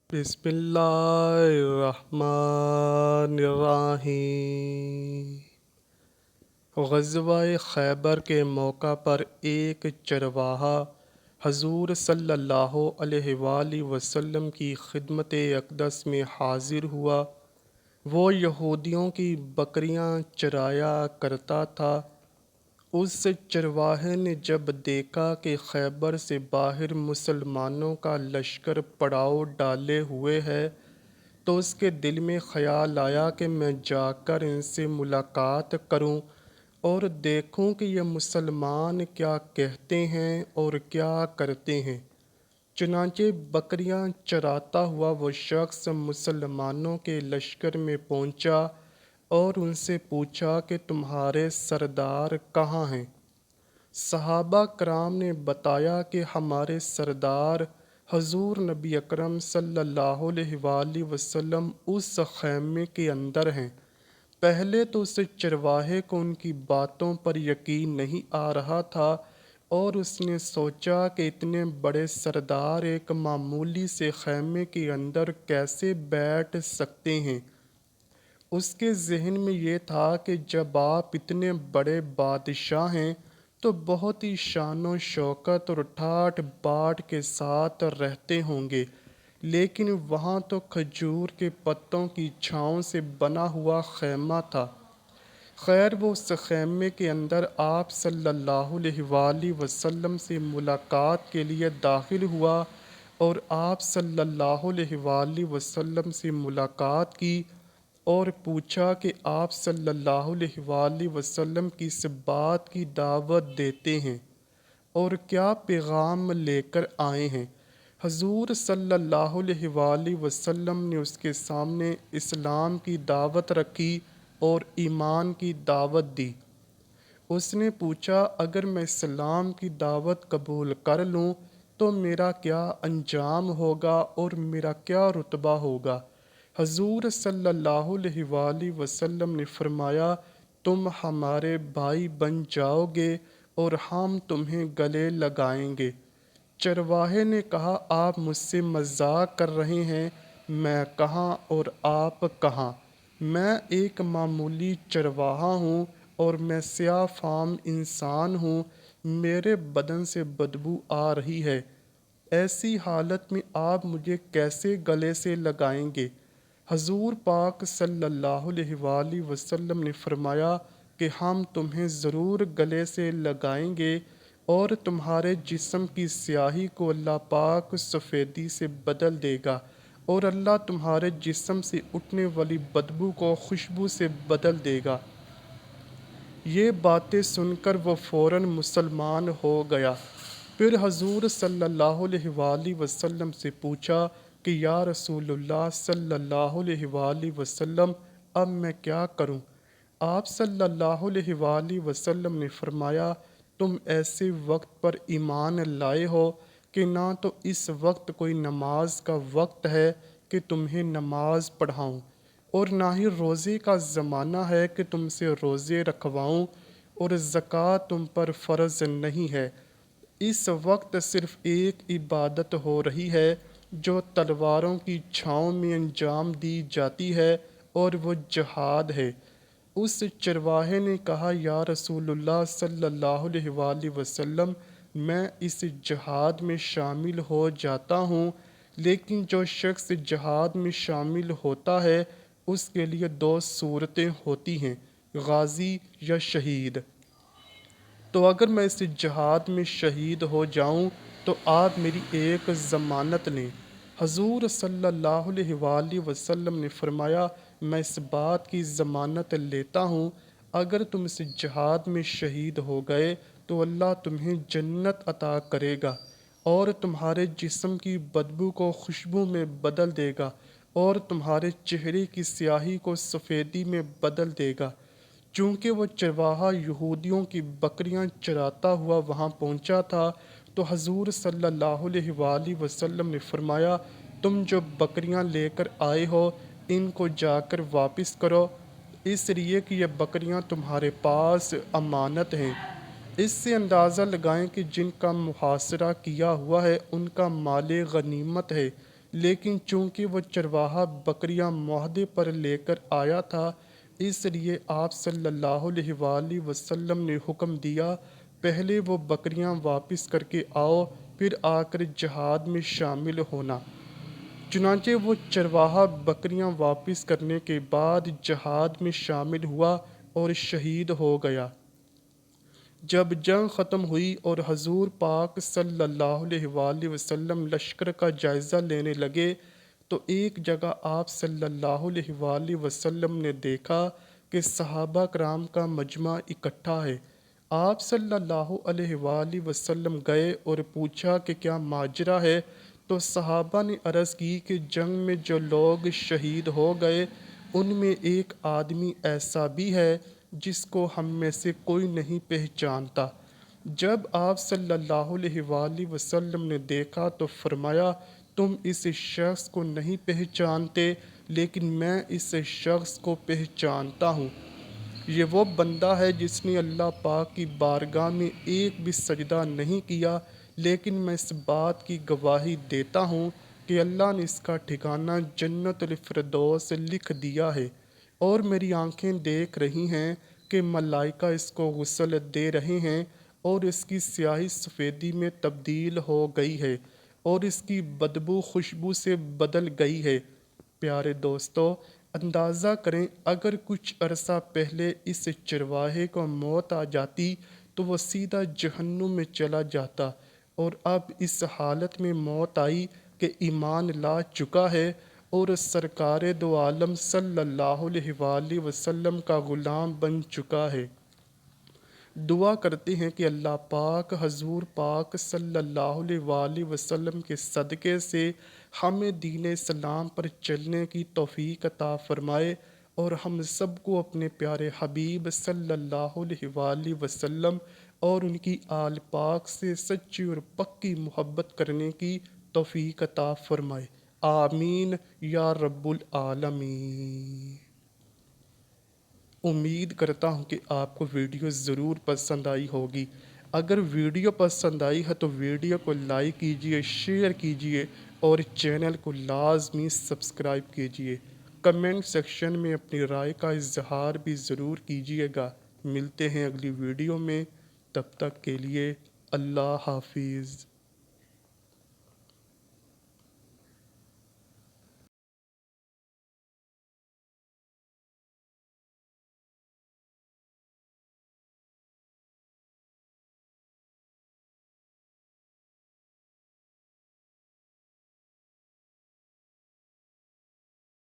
بسم اللہ الرحمن الرحیم۔ غزوہ خیبر کے موقع پر ایک چرواہا حضور صلی اللہ علیہ وآلہ وسلم کی خدمت اقدس میں حاضر ہوا۔ وہ یہودیوں کی بکریاں چرایا کرتا تھا۔ اس چرواہے نے جب دیکھا کہ خیبر سے باہر مسلمانوں کا لشکر پڑاؤ ڈالے ہوئے ہے تو اس کے دل میں خیال آیا کہ میں جا کر ان سے ملاقات کروں اور دیکھوں کہ یہ مسلمان کیا کہتے ہیں اور کیا کرتے ہیں۔ چنانچہ بکریاں چراتا ہوا وہ شخص مسلمانوں کے لشکر میں پہنچا اور ان سے پوچھا کہ تمہارے سردار کہاں ہیں؟ صحابہ کرام نے بتایا کہ ہمارے سردار حضور نبی اکرم صلی اللہ علیہ وآلہ وسلم اس خیمے کے اندر ہیں۔ پہلے تو اس چرواہے کو ان کی باتوں پر یقین نہیں آ رہا تھا اور اس نے سوچا کہ اتنے بڑے سردار ایک معمولی سے خیمے کے اندر کیسے بیٹھ سکتے ہیں۔ اس کے ذہن میں یہ تھا کہ جب آپ اتنے بڑے بادشاہ ہیں تو بہت ہی شان و شوکت اور ٹھاٹھ باٹھ کے ساتھ رہتے ہوں گے، لیکن وہاں تو کھجور کے پتوں کی چھاؤں سے بنا ہوا خیمہ تھا۔ خیر وہ اس خیمے کے اندر آپ صلی اللہ علیہ وآلہ وسلم سے ملاقات کے لیے داخل ہوا اور آپ صلی اللہ علیہ وآلہ وسلم سے ملاقات کی اور پوچھا کہ آپ صلی اللہ علیہ وآلہ وسلم کس بات کی دعوت دیتے ہیں اور کیا پیغام لے کر آئے ہیں۔ حضور صلی اللہ علیہ وآلہ وسلم نے اس کے سامنے اسلام کی دعوت رکھی اور ایمان کی دعوت دی۔ اس نے پوچھا اگر میں اسلام کی دعوت قبول کر لوں تو میرا کیا انجام ہوگا اور میرا کیا رتبہ ہوگا؟ حضور صلی اللہ علیہ وآلہ وسلم نے فرمایا تم ہمارے بھائی بن جاؤ گے اور ہم تمہیں گلے لگائیں گے۔ چرواہے نے کہا آپ مجھ سے مذاق کر رہے ہیں، میں کہاں اور آپ کہاں؟ میں ایک معمولی چرواہا ہوں اور میں سیاہ فام انسان ہوں، میرے بدن سے بدبو آ رہی ہے، ایسی حالت میں آپ مجھے کیسے گلے سے لگائیں گے؟ حضور پاک صلی اللہ علیہ وآلہ وسلم نے فرمایا کہ ہم تمہیں ضرور گلے سے لگائیں گے اور تمہارے جسم کی سیاہی کو اللہ پاک سفیدی سے بدل دے گا اور اللہ تمہارے جسم سے اٹھنے والی بدبو کو خوشبو سے بدل دے گا۔ یہ باتیں سن کر وہ فوراً مسلمان ہو گیا۔ پھر حضور صلی اللہ علیہ وآلہ وسلم سے پوچھا کہ یا رسول اللہ صلی اللہ علیہ وآلہ وسلم اب میں کیا کروں؟ آپ صلی اللہ علیہ وآلہ وسلم نے فرمایا تم ایسے وقت پر ایمان لائے ہو کہ نہ تو اس وقت کوئی نماز کا وقت ہے کہ تمہیں نماز پڑھاؤں اور نہ ہی روزے کا زمانہ ہے کہ تم سے روزے رکھواؤں اور زکوٰۃ تم پر فرض نہیں ہے۔ اس وقت صرف ایک عبادت ہو رہی ہے جو تلواروں کی چھاؤں میں انجام دی جاتی ہے اور وہ جہاد ہے۔ اس چرواہے نے کہا یا رسول اللہ صلی اللہ علیہ وآلہ وسلم میں اس جہاد میں شامل ہو جاتا ہوں، لیکن جو شخص جہاد میں شامل ہوتا ہے اس کے لیے دو صورتیں ہوتی ہیں، غازی یا شہید۔ تو اگر میں اس جہاد میں شہید ہو جاؤں تو آپ میری ایک ضمانت لیں۔ حضور صلی اللہ علیہ وآلہ وسلم نے فرمایا میں اس بات کی ضمانت لیتا ہوں اگر تم اس جہاد میں شہید ہو گئے تو اللہ تمہیں جنت عطا کرے گا اور تمہارے جسم کی بدبو کو خوشبو میں بدل دے گا اور تمہارے چہرے کی سیاہی کو سفیدی میں بدل دے گا۔ چونکہ وہ چرواہا یہودیوں کی بکریاں چراتا ہوا وہاں پہنچا تھا تو حضور صلی اللہ علیہ وآلہ وسلم نے فرمایا تم جو بکریاں لے کر آئے ہو ان کو جا کر واپس کرو، اس لیے کہ یہ بکریاں تمہارے پاس امانت ہیں۔ اس سے اندازہ لگائیں کہ جن کا محاصرہ کیا ہوا ہے ان کا مال غنیمت ہے، لیکن چونکہ وہ چرواہا بکریاں معاہدے پر لے کر آیا تھا، اس لیے آپ صلی اللہ علیہ وآلہ وسلم نے حکم دیا، پہلے وہ بکریاں واپس کر کے آؤ، پھر آ کر جہاد میں شامل ہونا۔ چنانچہ وہ چرواہا بکریاں واپس کرنے کے بعد جہاد میں شامل ہوا اور شہید ہو گیا۔ جب جنگ ختم ہوئی اور حضور پاک صلی اللہ علیہ وآلہ وسلم لشکر کا جائزہ لینے لگے تو ایک جگہ آپ صلی اللہ علیہ وآلہ وسلم نے دیکھا کہ صحابہ کرام کا مجمع اکٹھا ہے۔ آپ صلی اللہ علیہ وآلہ وسلم گئے اور پوچھا کہ کیا ماجرا ہے؟ تو صحابہ نے عرض کی کہ جنگ میں جو لوگ شہید ہو گئے ان میں ایک آدمی ایسا بھی ہے جس کو ہم میں سے کوئی نہیں پہچانتا۔ جب آپ صلی اللہ علیہ وآلہ وسلم نے دیکھا تو فرمایا، تم اس شخص کو نہیں پہچانتے لیکن میں اس شخص کو پہچانتا ہوں۔ یہ وہ بندہ ہے جس نے اللہ پاک کی بارگاہ میں ایک بھی سجدہ نہیں کیا، لیکن میں اس بات کی گواہی دیتا ہوں کہ اللہ نے اس کا ٹھکانہ جنت الفردوس لکھ دیا ہے، اور میری آنکھیں دیکھ رہی ہیں کہ ملائکہ اس کو غسل دے رہے ہیں اور اس کی سیاہی سفیدی میں تبدیل ہو گئی ہے اور اس کی بدبو خوشبو سے بدل گئی ہے۔ پیارے دوستو، اندازہ کریں اگر کچھ عرصہ پہلے اس چرواہے کو موت آ جاتی تو وہ سیدھا جہنم میں چلا جاتا، اور اب اس حالت میں موت آئی کہ ایمان لا چکا ہے اور سرکار دو عالم صلی اللہ علیہ وآلہ وسلم کا غلام بن چکا ہے۔ دعا کرتے ہیں کہ اللہ پاک حضور پاک صلی اللہ علیہ وآلہ وسلم کے صدقے سے ہمیں دین اسلام پر چلنے کی توفیق عطا فرمائے اور ہم سب کو اپنے پیارے حبیب صلی اللہ علیہ وآلہ وسلم اور ان کی آل پاک سے سچی اور پکی محبت کرنے کی توفیق عطا فرمائے۔ آمین یا رب العالمین۔ امید کرتا ہوں کہ آپ کو ویڈیو ضرور پسند آئی ہوگی۔ اگر ویڈیو پسند آئی ہے تو ویڈیو کو لائک کیجئے، شیئر کیجئے اور چینل کو لازمی سبسکرائب کیجئے۔ کمنٹ سیکشن میں اپنی رائے کا اظہار بھی ضرور کیجئے گا۔ ملتے ہیں اگلی ویڈیو میں، تب تک کے لیے اللہ حافظ۔